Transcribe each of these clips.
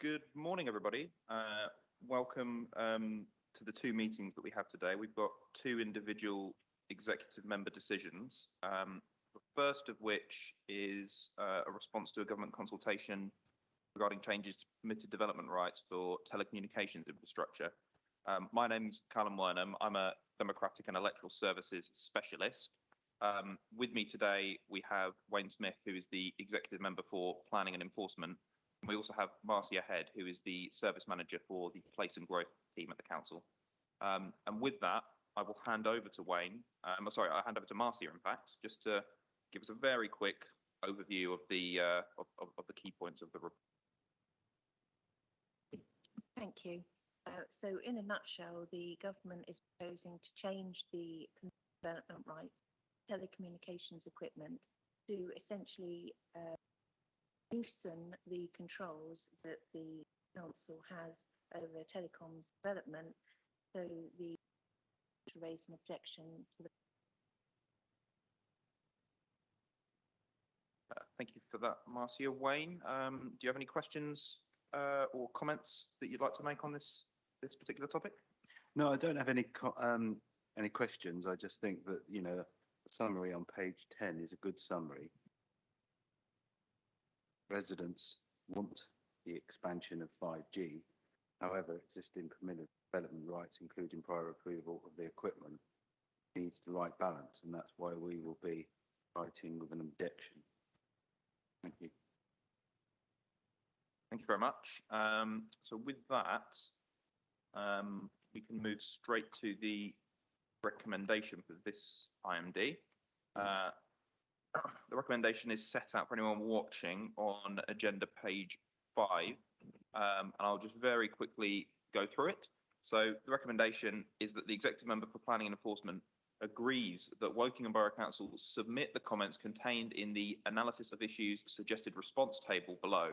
Good morning, everybody. Welcome to the two meetings that we have today. We've got two individual executive member decisions. The first of which is a response to a government consultation regarding changes to permitted development rights for telecommunications infrastructure. My name's Callum Wernham. I'm a democratic and electoral services specialist. With me today, we have Wayne Smith, who is the executive member for planning and enforcement. We also have Marcia Head, who is the service manager for the place and growth team at the council. And with that, I will hand over to Wayne. I'll hand over to Marcia, in fact, just to give us a very quick overview of the key points of the report. Thank you. So in a nutshell, the government is proposing to change the development rights telecommunications equipment to essentially loosen the controls that the council has over telecoms development, so to raise an objection to the. Thank you for that, Marcia. Wayne, do you have any questions or comments that you'd like to make on this particular topic? No, I don't have any questions. I just think that, you know, the summary on page 10 is a good summary. Residents want the expansion of 5G. However, existing permitted development rights, including prior approval of the equipment, needs the right balance, and that's why we will be writing with an objection. Thank you. Thank you very much. So with that, we can move straight to the recommendation for this IMD. The recommendation is set out for anyone watching on agenda page 5, and I'll just very quickly go through it. So the recommendation is that the executive member for planning and enforcement agrees that Wokingham Borough Council submit the comments contained in the analysis of issues suggested response table below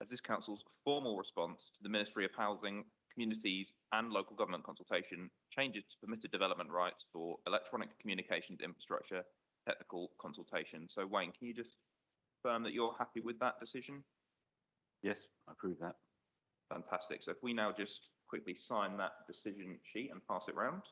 as this council's formal response to the Ministry of Housing, Communities and Local Government consultation changes to permitted development rights for electronic communications infrastructure technical consultation. So Wayne, can you just confirm that you're happy with that decision? Yes, I approve that. Fantastic. So if we now just quickly sign that decision sheet and pass it round.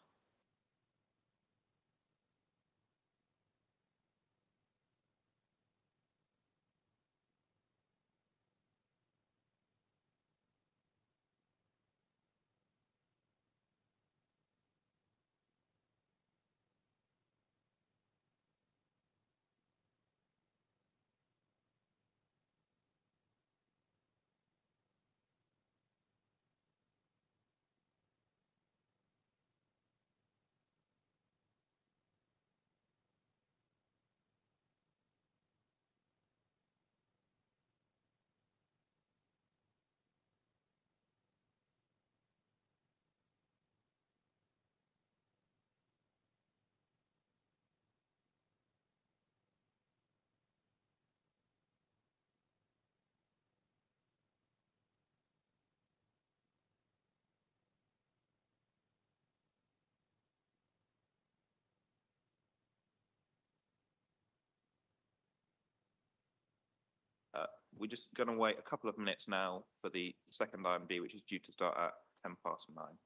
We're just going to wait a couple of minutes now for the second IMD, which is due to start at 9:10.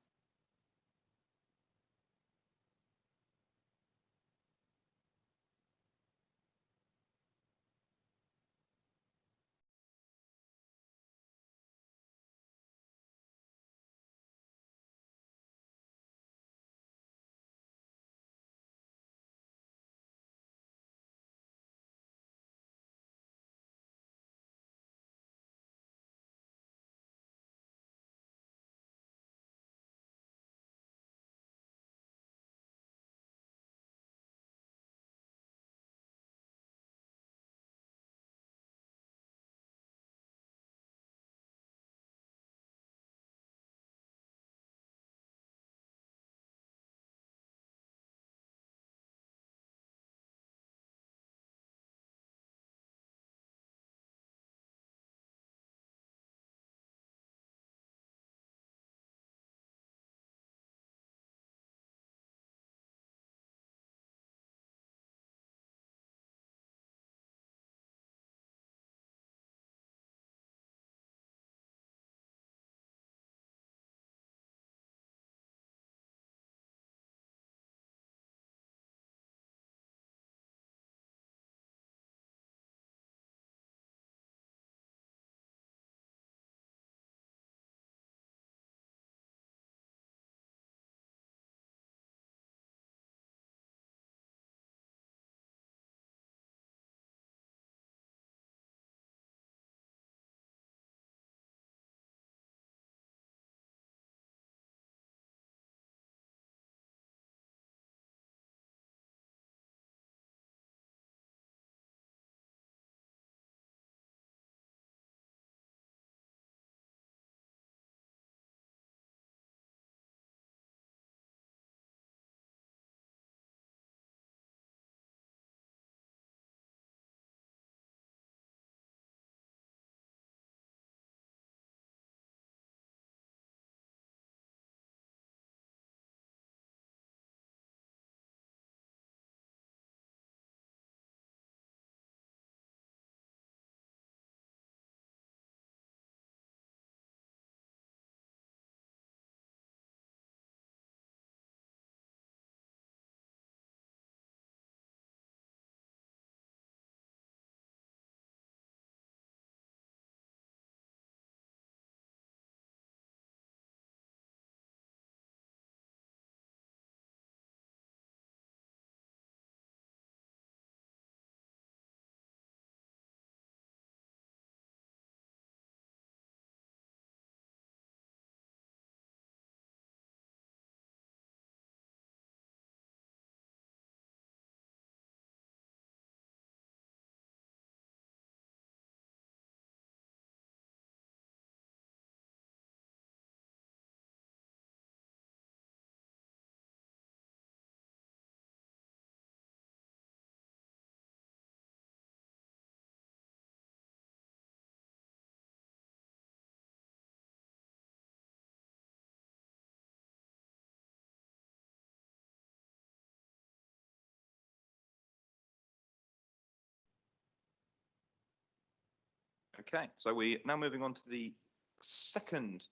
Okay, so we're now moving on to the second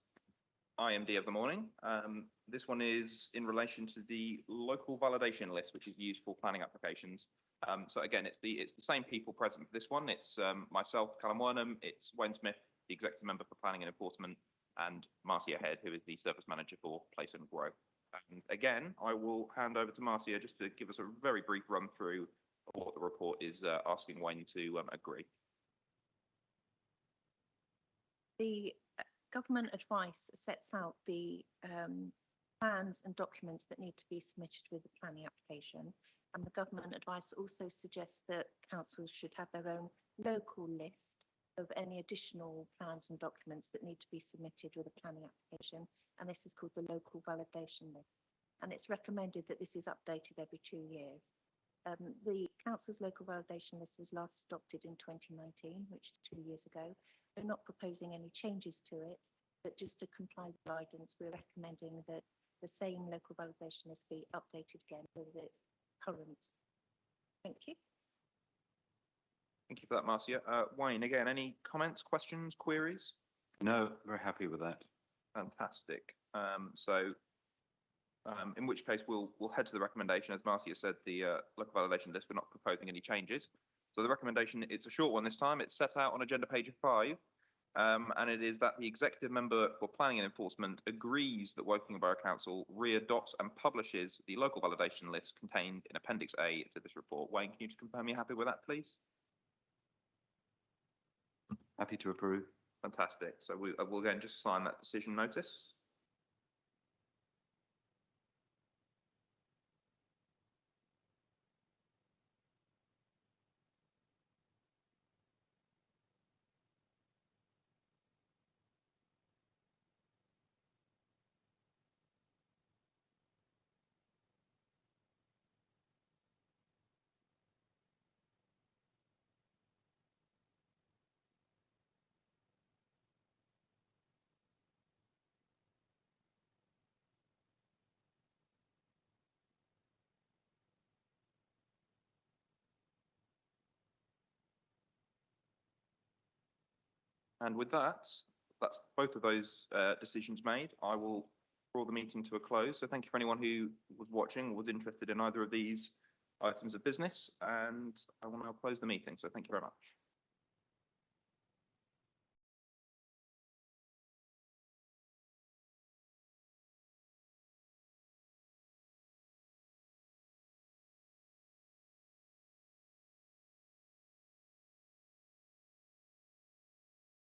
IMD of the morning. This one is in relation to the local validation list, which is used for planning applications. So again, it's the same people present for this one. It's myself, Callum Wernham, it's Wayne Smith, the executive member for planning and enforcement, and Marcia Head, who is the service manager for Place and Grow. And again, I will hand over to Marcia just to give us a very brief run through of what the report is asking Wayne to agree. The government advice sets out the plans and documents that need to be submitted with the planning application. And the government advice also suggests that councils should have their own local list of any additional plans and documents that need to be submitted with a planning application. And this is called the local validation list. And it's recommended that this is updated every 2 years. The council's local validation list was last adopted in 2019, which is 2 years ago. We're not proposing any changes to it, but just to comply with guidance, we're recommending that the same local validation list be updated again so that it's current. Thank you. Thank you for that, Marcia. Wayne, again, any comments, questions, queries? No, very happy with that. Fantastic. In which case we'll head to the recommendation. As Marcia said, the local validation list, we're not proposing any changes. So the recommendation, it's a short one this time. It's set out on agenda page 5, and it is that the executive member for planning and enforcement agrees that Woking Borough Council readopts and publishes the local validation list contained in Appendix A to this report. Wayne, can you just confirm you're happy with that, please? Happy to approve. Fantastic. So we'll again just sign that decision notice. And with that, that's both of those decisions made. I will draw the meeting to a close. So thank you for anyone who was watching or was interested in either of these items of business. And I will now close the meeting. So thank you very much.